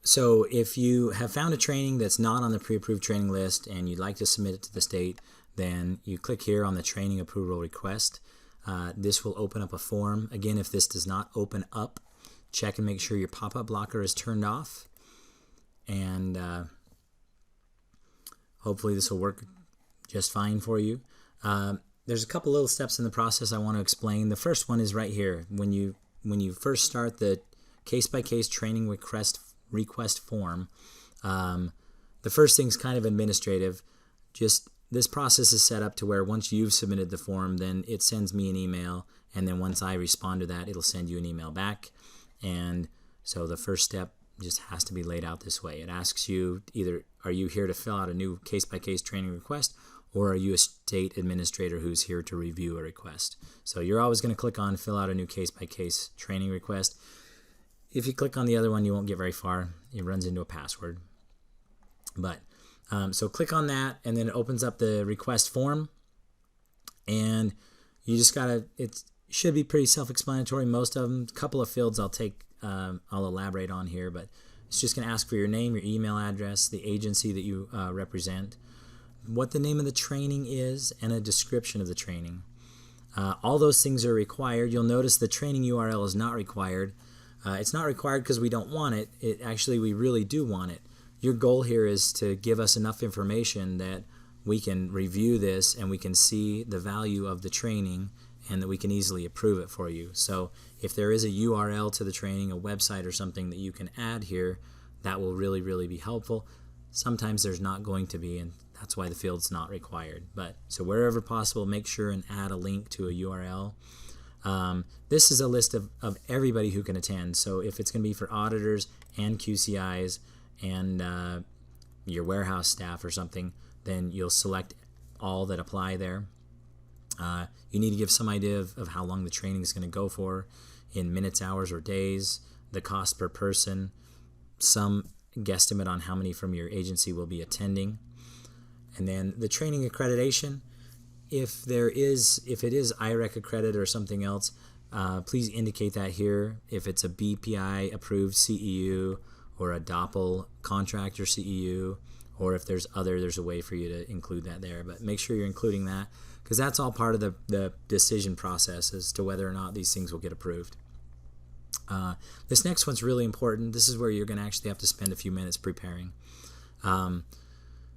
So if you have found a training that's not on the pre-approved training list and you'd like to submit it to the state, then you click here on the training approval request. This will open up a form. Again, if this does not open up, check and make sure your pop-up blocker is turned off. And hopefully this will work just fine for you. There's a couple little steps in the process I want to explain. The first one is right here. When you first start the case-by-case training request form, the first thing's kind of administrative. Just this process is set up to where once you've submitted the form, then it sends me an email, and then once I respond to that, it'll send you an email back. And so the first step just has to be laid out this way. It asks you either, are you here to fill out a new case-by-case training request, or are you a state administrator who's here to review a request? So you're always going to click on fill out a new case-by-case training request. If you click on the other one, you won't get very far. It runs into a password. But so click on that, and then it opens up the request form. And you just gotta, it should be pretty self-explanatory, most of them. A couple of fields I'll elaborate on here, but it's just gonna ask for your name, your email address, the agency that you represent, what the name of the training is, and a description of the training. All those things are required. You'll notice the training URL is not required. It's not required because we don't want it. Actually, we really do want it. Your goal here is to give us enough information that we can review this and we can see the value of the training and that we can easily approve it for you. So if there is a URL to the training, a website or something that you can add here, that will really, really be helpful. Sometimes there's not going to be, and that's why the field's not required. But so wherever possible, make sure and add a link to a URL. This is a list of everybody who can attend. So if it's going to be for auditors and QCIs and your warehouse staff or something, then you'll select all that apply there. You need to give some idea of how long the training is going to go for in minutes, hours, or days, the cost per person, some guesstimate on how many from your agency will be attending. And then the training accreditation, if it is IREC accredited or something else, please indicate that here. If it's a BPI approved CEU or a DOPL contractor CEU, or if there's a way for you to include that there. But make sure you're including that, because that's all part of the decision process as to whether or not these things will get approved. This next one's really important. This is where you're going to actually have to spend a few minutes preparing.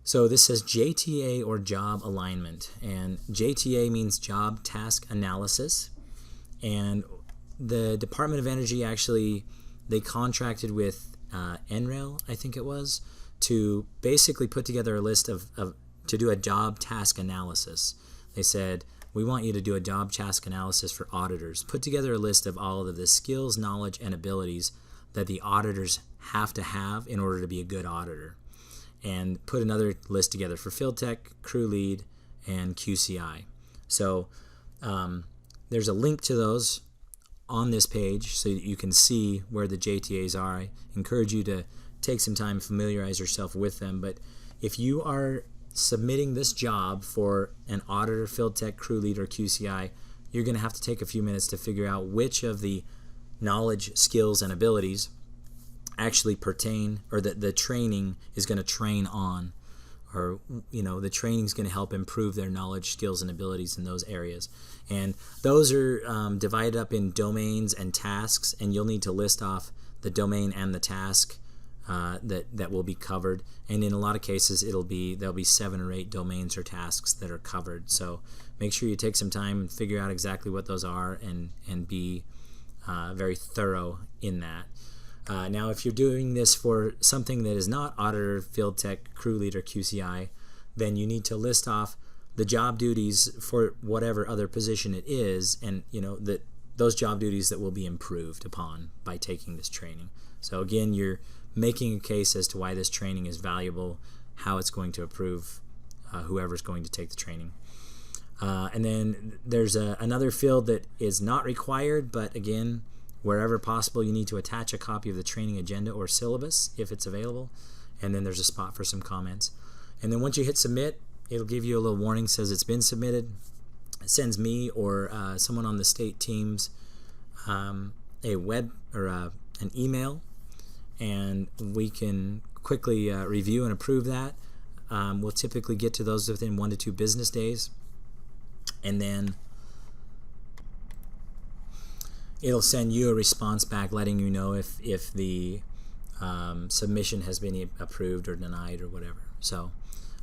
So this says JTA or job alignment, and JTA means job task analysis. And the Department of Energy actually, they contracted with NREL, I think it was, to basically put together a list to do a job task analysis. They said, we want you to do a job task analysis for auditors. Put together a list of all of the skills, knowledge, and abilities that the auditors have to have in order to be a good auditor. And put another list together for field tech, crew lead, and QCI. So there's a link to those on this page so that you can see where the JTAs are. I encourage you to take some time, familiarize yourself with them. But if you are submitting this job for an auditor, field tech, crew lead, or QCI, you're going to have to take a few minutes to figure out which of the knowledge, skills, and abilities actually pertain, or that the training is going to train on, or the training is going to help improve their knowledge, skills, and abilities in those areas. And those are divided up in domains and tasks, and you'll need to list off the domain and the task that will be covered. And in a lot of cases, there'll be 7 or 8 domains or tasks that are covered. So make sure you take some time and figure out exactly what those are and be very thorough in that. Now, if you're doing this for something that is not auditor, field tech, crew leader, QCI, then you need to list off the job duties for whatever other position it is, and those job duties that will be improved upon by taking this training. So again, you're making a case as to why this training is valuable, how it's going to improve whoever's going to take the training. And then there's another field that is not required, but again, wherever possible, you need to attach a copy of the training agenda or syllabus if it's available. And then there's a spot for some comments. And then once you hit submit, it'll give you a little warning, says it's been submitted. It sends me or someone on the state teams a web or an email, and we can quickly review and approve that. We'll typically get to those within 1 to 2 business days, and then it'll send you a response back letting you know if the submission has been approved or denied or whatever. So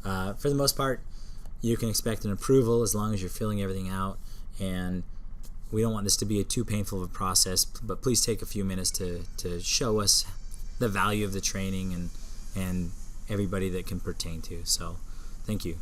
for the most part, you can expect an approval as long as you're filling everything out, and we don't want this to be too painful of a process, but please take a few minutes to show us the value of the training and everybody that can pertain to. So thank you.